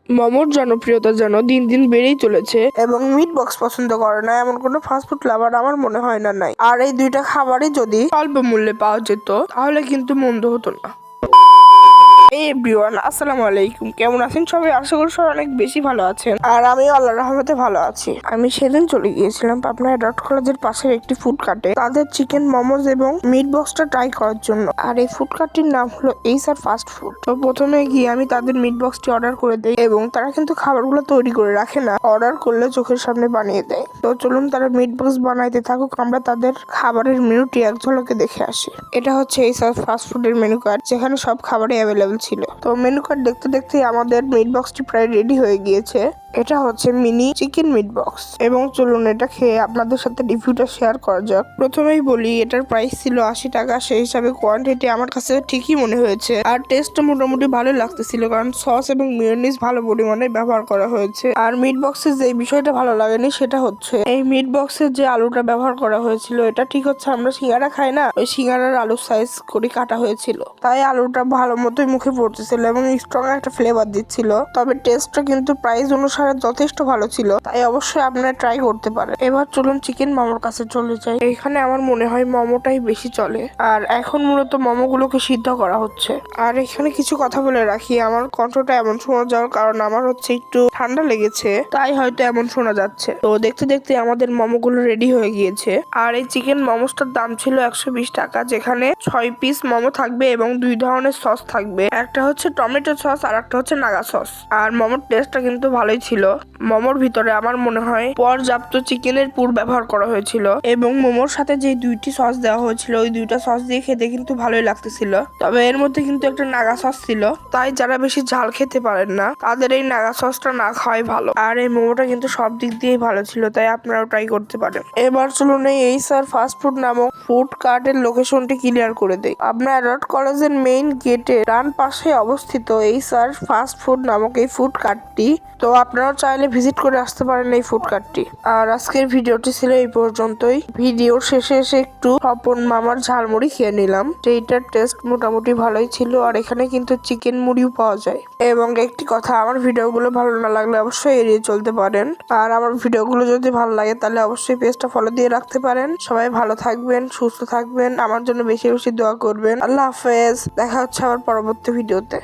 মোমোর জনপ্রিয়তা যেন দিন দিন বেড়েই চলেছে এবং মিট বক্স পছন্দ করে না এমন কোনো ফাস্টফুড লাভার আমার মনে হয় না নাই। আর এই দুইটা খাবারই যদি অল্প মূল্যে পাওয়া যেত তাহলে কিন্তু মন্দ হতো না। এভরিওয়ান, আসসালামু আলাইকুম। কেমন আছেন সবাই? আশা করি সবাই অনেক বেশি ভালো আছেন। আর আমিও আল্লাহর রহমতে ভালো আছি। আমি সেদিন চলে গিয়েছিলাম পাবনা ডট কলেজের পাশের একটি ফুড কার্টে তাদের চিকেন মোমোজ এবং মিট বক্সটা ট্রাই করার জন্য। আর এই ফুড কার্টটির নাম হলো এইসার ফাস্ট ফুড। তো প্রথমে গিয়ে আমি তাদের মিট বক্সটি অর্ডার করে দেই এবং তারা কিন্তু খাবারগুলো তৈরি করে রাখে না, অর্ডার করলে চোখের সামনে বানিয়ে দেয়। তো চলুন তারা মিট বক্স বানাইতে থাকুক, আমরা তাদের খাবারের মেনুটি এক ঝলকে দেখে আসি। এটা হচ্ছে এইসার ফাস্ট ফুডের মেনু কার্ড, যেখানে সব খাবারই অ্যাভেলেবেল ছিল। তো মেনু কার্ড দেখতে দেখতে আমাদের মিট বক্সটি প্রায় রেডি হয়ে গিয়েছে। এটা হচ্ছে মিনি চিকেন মিট বক্স এবং চলুন এটা খেয়ে আপনাদের সাথে রিভিউটা শেয়ার করা যাক। প্রথমেই বলি, এটার প্রাইস ছিল 80 টাকা। সেই হিসাবে কোয়ান্টিটি আমার কাছে ঠিকই মনে হয়েছে আর টেস্টও মোটামুটি ভালো লাগতেছিল, কারণ সস এবং মেয়োনিজ ভালো পরিমাণে ব্যবহার করা হয়েছে। আর মিট বক্সের যে বিষয়টা ভালো লাগেনি সেটা হচ্ছে এই মিট বক্সের যে আলুটা ব্যবহার করা হয়েছিল, এটা ঠিক হচ্ছে আমরা সিঙ্গারা খাই না, ওই সিঙ্গারার আলুর সাইজ করে কাটা হয়েছিল, তাই আলুটা ভালো মতোই মুখে পড়তেছিল এবং স্ট্রং একটা ফ্লেভার দিচ্ছিল। তবে টেস্টটা কিন্তু প্রাইস অনুসারে যথেষ্ট ভালো ছিল, তাই অবশ্যই আপনারা ট্রাই করতে পারেন। এবার চলুন চিকেন মোমোর কাছে চলে যাই। এখানে আমার মনে হয় মোমোটাই বেশি চলে আর এখন মূলত মোমোগুলোকে সিদ্ধ করা হচ্ছে। আর এখানে কিছু কথা বলে রাখি, আমার কণ্ঠটা এমন শোনা যাওয়ার কারণ আমার হচ্ছে একটু ঠান্ডা লেগেছে, তাই হয়তো এমন শোনা যাচ্ছে। তো দেখতে দেখতে আমাদের মোমোগুলো রেডি হয়ে গিয়েছে। আর এই চিকেন মোমোসটার দাম ছিল 120 টাকা, যেখানে 6 পিস মোমো থাকবে এবং 2 ধরনের সস থাকবে। একটা হচ্ছে টমেটো সস আর একটা হচ্ছে নাগা সস। আর মোমোর টেস্টটা কিন্তু ভালোই ছিল। মোমোর ভিতরে আমার মনে হয় পর্যাপ্ত চিকেনের পুর ব্যবহার করা হয়েছিল এবং মোমোর সাথে যে 2টি সস দেওয়া হয়েছিল ওই 2টা সস দিয়ে খেতে কিন্তু ভালোই লাগতেছিল। তবে এর মধ্যে কিন্তু একটা নাগা সস ছিল, তাই যারা বেশি ঝাল খেতে পারেন না তাদের এই নাগা সসটা না খাওয়াই ভালো। আর এই মোমোটা কিন্তু সব দিক দিয়েই ভালো ছিল, তাই আপনারাও ট্রাই করতে পারেন। এবার চলুন এই স্যার ফাস্ট ফুড নামক ফুড কার্টের লোকেশনটি ক্লিয়ার করে দেই। আপনার অ্যাডট কলেজের মেইন গেটে ডান পাশে অবস্থিত এই স্যার ফাস্ট ফুড নামক এই ফুড কার্টটি। তো আপনারাও চাইলে ভিজিট করে আসতে পারেন এই ফুড কার্টটি। আর আজকের ভিডিওটি ছিল এই পর্যন্তই। ভিডিওর শেষে এসে একটু স্বপন মামার ঝালমুড়ি খেয়ে নিলাম, যেটার টেস্ট মোটামুটি ভালোই ছিল। আর এখানে কিন্তু চিকেন মুড়িও পাওয়া যায়। এবং একটি কথা, আমার ভিডিওগুলো ভালো না লাগলে অবশ্যই এড়িয়ে চলতে পারেন। আর আমার ভিডিওগুলো যদি ভালো লাগে তাহলে অবশ্যই পেজটা ফলো দিয়ে রাখতে পারেন। সবাই ভালো থাকবেন, সুস্থ থাকবেন, আমার জন্য বেশি বেশি দোয়া করবেন। আল্লাহ হাফেজ, দেখা হচ্ছে আবার পরবর্তী ভিডিওতে।